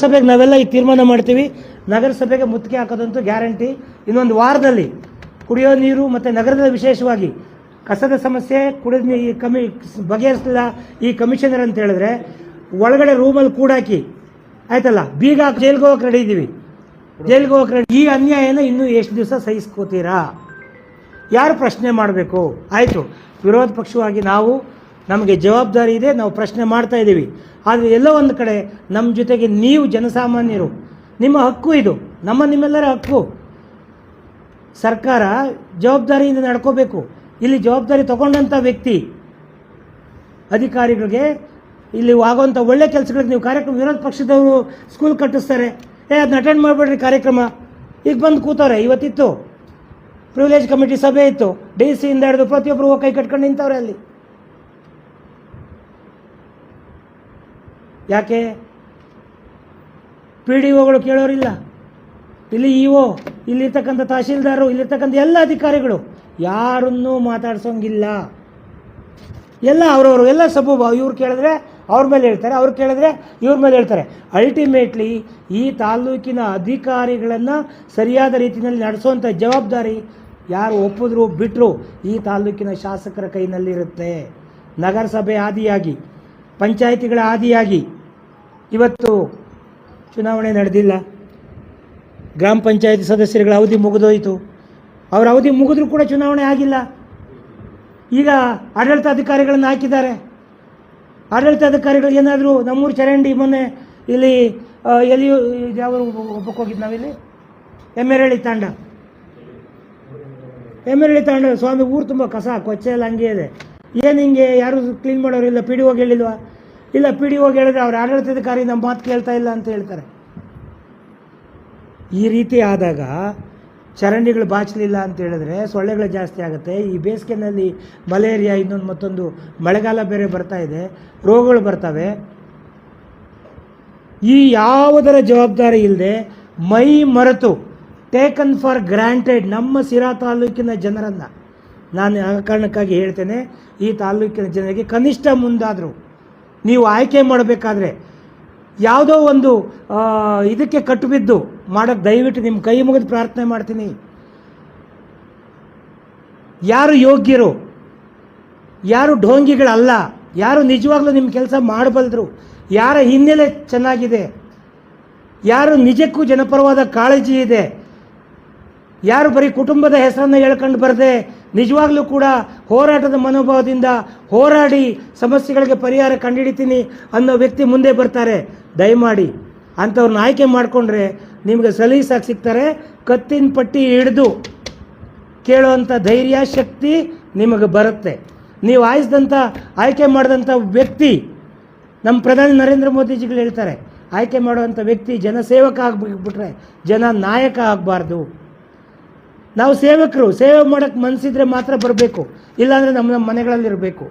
ನಗರಸಭೆಗೆ ನಾವೆಲ್ಲ ಈಗ ತೀರ್ಮಾನ ಮಾಡ್ತೀವಿ. ನಗರಸಭೆಗೆ ಮುತ್ತಿಗೆ ಹಾಕೋದಂತೂ ಗ್ಯಾರಂಟಿ. ಇನ್ನೊಂದು ವಾರದಲ್ಲಿ ಕುಡಿಯೋ ನೀರು ಮತ್ತು ನಗರದಲ್ಲಿ ವಿಶೇಷವಾಗಿ ಕಸದ ಸಮಸ್ಯೆ ಕುಡಿದ ಬಗೆಹರಿಸಲಿಲ್ಲ ಈ ಕಮಿಷನರ್ ಅಂತ ಹೇಳಿದ್ರೆ ಒಳಗಡೆ ರೂಮಲ್ಲಿ ಕೂಡಾಕಿ ಆಯ್ತಲ್ಲ, ಬೀಗ ಹಾಕಿ ಜೈಲ್ಗೆ ಹೋಗಕ್ಕೆ ರೆಡಿ ಇದ್ದೀವಿ. ಜೈಲ್ಗೆ ಹೋಗಕ್ಕೆ ರೆಡಿ. ಈ ಅನ್ಯಾಯನ ಇನ್ನೂ ಎಷ್ಟು ದಿವಸ ಸಹಿಸ್ಕೋತೀರಾ? ಯಾರು ಪ್ರಶ್ನೆ ಮಾಡಬೇಕು? ಆಯಿತು, ವಿರೋಧ ಪಕ್ಷವಾಗಿ ನಮಗೆ ಜವಾಬ್ದಾರಿ ಇದೆ, ನಾವು ಪ್ರಶ್ನೆ ಮಾಡ್ತಾ ಇದ್ದೀವಿ. ಆದರೆ ಎಲ್ಲೋ ಒಂದು ಕಡೆ ನಮ್ಮ ಜೊತೆಗೆ ನೀವು ಜನಸಾಮಾನ್ಯರು, ನಿಮ್ಮ ಹಕ್ಕು ಇದು, ನಿಮ್ಮೆಲ್ಲರ ಹಕ್ಕು. ಸರ್ಕಾರ ಜವಾಬ್ದಾರಿಯಿಂದ ನಡ್ಕೋಬೇಕು. ಇಲ್ಲಿ ಜವಾಬ್ದಾರಿ ತಗೊಂಡಂಥ ವ್ಯಕ್ತಿ ಅಧಿಕಾರಿಗಳಿಗೆ ಇಲ್ಲಿ ಆಗೋವಂಥ ಒಳ್ಳೆ ಕೆಲಸಗಳಿಗೆ ನೀವು ಕಾರ್ಯಕ್ರಮ, ವಿರೋಧ ಪಕ್ಷದವರು ಸ್ಕೂಲ್ ಕಟ್ಟಿಸ್ತಾರೆ, ಅದನ್ನ ಅಟೆಂಡ್ ಮಾಡಿಬಿಡ್ರಿ ಕಾರ್ಯಕ್ರಮ. ಈಗ ಬಂದು ಕೂತವ್ರೆ. ಇವತ್ತಿತ್ತು ಪ್ರಿವಿಲೇಜ್ ಕಮಿಟಿ ಸಭೆ ಇತ್ತು, DC ಇಂದ ಹಿಡಿದು ಪ್ರತಿಯೊಬ್ಬರು ಕೈ ಕಟ್ಕೊಂಡು ನಿಂತವ್ರೆ ಅಲ್ಲಿ. ಯಾಕೆ? PDOಗಳು ಕೇಳೋರಿಲ್ಲ. ಇಲ್ಲಿ EO, ಇಲ್ಲಿರ್ತಕ್ಕಂಥ ತಹಶೀಲ್ದಾರರು, ಇಲ್ಲಿರ್ತಕ್ಕಂಥ ಎಲ್ಲ ಅಧಿಕಾರಿಗಳು ಯಾರನ್ನೂ ಮಾತಾಡ್ಸೋಂಗಿಲ್ಲ. ಎಲ್ಲ ಅವರವರು ಎಲ್ಲ ಸಬೂಬ. ಇವ್ರು ಕೇಳಿದ್ರೆ ಅವ್ರ ಮೇಲೆ ಹೇಳ್ತಾರೆ, ಅವ್ರು ಕೇಳಿದ್ರೆ ಇವ್ರ ಮೇಲೆ ಹೇಳ್ತಾರೆ. ಅಲ್ಟಿಮೇಟ್ಲಿ ಈ ತಾಲೂಕಿನ ಅಧಿಕಾರಿಗಳನ್ನು ಸರಿಯಾದ ರೀತಿಯಲ್ಲಿ ನಡೆಸೋವಂಥ ಜವಾಬ್ದಾರಿ ಯಾರು ಒಪ್ಪಿದ್ರು ಬಿಟ್ಟರು ಈ ತಾಲೂಕಿನ ಶಾಸಕರ ಕೈನಲ್ಲಿರುತ್ತೆ. ನಗರಸಭೆ ಆದಿಯಾಗಿ, ಪಂಚಾಯಿತಿಗಳ ಆದಿಯಾಗಿ ಇವತ್ತು ಚುನಾವಣೆ ನಡೆದಿಲ್ಲ. ಗ್ರಾಮ ಪಂಚಾಯತಿ ಸದಸ್ಯರುಗಳ ಅವಧಿ ಮುಗಿದೋಯಿತು. ಅವರ ಅವಧಿ ಮುಗಿದ್ರೂ ಕೂಡ ಚುನಾವಣೆ ಆಗಿಲ್ಲ. ಈಗ ಆಡಳಿತಾಧಿಕಾರಿಗಳನ್ನು ಹಾಕಿದ್ದಾರೆ. ಆಡಳಿತಾಧಿಕಾರಿಗಳು ಏನಾದರೂ ನಮ್ಮೂರು ಚರಂಡಿ ಮೊನ್ನೆ ಇಲ್ಲಿ ಎಲ್ಲಿಯೂ ಯಾವ ಒಬ್ಬಕ್ಕೆ ಹೋಗಿದ್ದು ನಾವಿಲ್ಲಿ ಎಮ್ಮೆರಳ್ಳಿ ತಾಂಡ ಸ್ವಾಮಿ, ಊರು ತುಂಬ ಕಸ ಕೊಚ್ಚೆ ಎಲ್ಲ ಹಂಗೆ ಇದೆ. ಏನು ಹಿಂಗೆ ಯಾರು ಕ್ಲೀನ್ ಮಾಡೋರಿಲ್ಲ? PDOಗೆ ಹೇಳಿಲ್ವಾ? ಇಲ್ಲ, PDOಗೆ ಹೇಳಿದ್ರೆ ಅವ್ರ ಆಡಳಿತಾಧಿಕಾರಿ ನಮ್ಮ ಮಾತು ಕೇಳ್ತಾ ಇಲ್ಲ ಅಂತ ಹೇಳ್ತಾರೆ. ಈ ರೀತಿ ಆದಾಗ ಚರಂಡಿಗಳು ಬಾಚಲಿಲ್ಲ ಅಂತ ಹೇಳಿದ್ರೆ ಸೊಳ್ಳೆಗಳು ಜಾಸ್ತಿ ಆಗುತ್ತೆ. ಈ ಬೇಸಿಗೆನಲ್ಲಿ ಮಲೇರಿಯಾ, ಇನ್ನೊಂದು ಮತ್ತೊಂದು, ಮಳೆಗಾಲ ಬೇರೆ ಬರ್ತಾ ಇದೆ, ರೋಗಗಳು ಬರ್ತವೆ. ಈ ಯಾವುದರ ಜವಾಬ್ದಾರಿ ಇಲ್ಲದೆ ಮೈ ಮರೆತು ಟೇಕನ್ ಫಾರ್ ಗ್ರಾಂಟೆಡ್ ನಮ್ಮ ಸಿರಾ ತಾಲೂಕಿನ ಜನರನ್ನು, ನಾನು ಆ ಕಾರಣಕ್ಕಾಗಿ ಹೇಳ್ತೇನೆ, ಈ ತಾಲೂಕಿನ ಜನರಿಗೆ ಕನಿಷ್ಠ ಮುಂದಾದರೂ ನೀವು ಆಯ್ಕೆ ಮಾಡಬೇಕಾದ್ರೆ ಯಾವುದೋ ಒಂದು ಇದಕ್ಕೆ ಕಟ್ಟುಬಿದ್ದು ಮಾಡೋಕ್ಕೆ ದಯವಿಟ್ಟು ನಿಮ್ಮ ಕೈ ಮುಗಿದು ಪ್ರಾರ್ಥನೆ ಮಾಡ್ತೀನಿ. ಯಾರು ಯೋಗ್ಯರು, ಯಾರು ಢೋಂಗಿಗಳಲ್ಲ, ಯಾರು ನಿಜವಾಗ್ಲೂ ನಿಮ್ಮ ಕೆಲಸ ಮಾಡಬಲ್ಲರು, ಯಾರ ಹಿನ್ನೆಲೆ ಚೆನ್ನಾಗಿದೆ, ಯಾರು ನಿಜಕ್ಕೂ ಜನಪರವಾದ ಕಾಳಜಿ ಇದೆ, ಯಾರು ಬರೀ ಕುಟುಂಬದ ಹೆಸರನ್ನು ಹೇಳ್ಕೊಂಡು ಬರದೆ ನಿಜವಾಗ್ಲೂ ಕೂಡ ಹೋರಾಟದ ಮನೋಭಾವದಿಂದ ಹೋರಾಡಿ ಸಮಸ್ಯೆಗಳಿಗೆ ಪರಿಹಾರ ಕಂಡುಹಿಡಿತೀನಿ ಅನ್ನೋ ವ್ಯಕ್ತಿ ಮುಂದೆ ಬರ್ತಾರೆ. ದಯಮಾಡಿ ಅಂಥವ್ರನ್ನ ಆಯ್ಕೆ ಮಾಡಿಕೊಂಡ್ರೆ ನಿಮಗೆ ಸಲೀಸಾಗಿ ಸಿಗ್ತಾರೆ. ಕತ್ತಿನ ಪಟ್ಟಿ ಹಿಡಿದು ಕೇಳೋವಂಥ ಧೈರ್ಯ, ಶಕ್ತಿ ನಿಮಗೆ ಬರುತ್ತೆ. ನೀವು ಆಯ್ಕೆ ಮಾಡಿದಂಥ ವ್ಯಕ್ತಿ, ನಮ್ಮ ಪ್ರಧಾನಿ ನರೇಂದ್ರ ಮೋದಿಜಿಗಳು ಹೇಳ್ತಾರೆ, ಆಯ್ಕೆ ಮಾಡುವಂಥ ವ್ಯಕ್ತಿ ಜನಸೇವಕ ಆಗಿಬಿಟ್ರೆ ಜನ ನಾಯಕ ಆಗಬಾರ್ದು. ನಾವು ಸೇವಕರು, ಸೇವೆ ಮಾಡೋಕ್ಕೆ ಮನಸ್ಸಿದ್ರೆ ಮಾತ್ರ ಬರಬೇಕು, ಇಲ್ಲಾಂದರೆ ನಮ್ಮ ಮನೆಗಳಲ್ಲಿರಬೇಕು.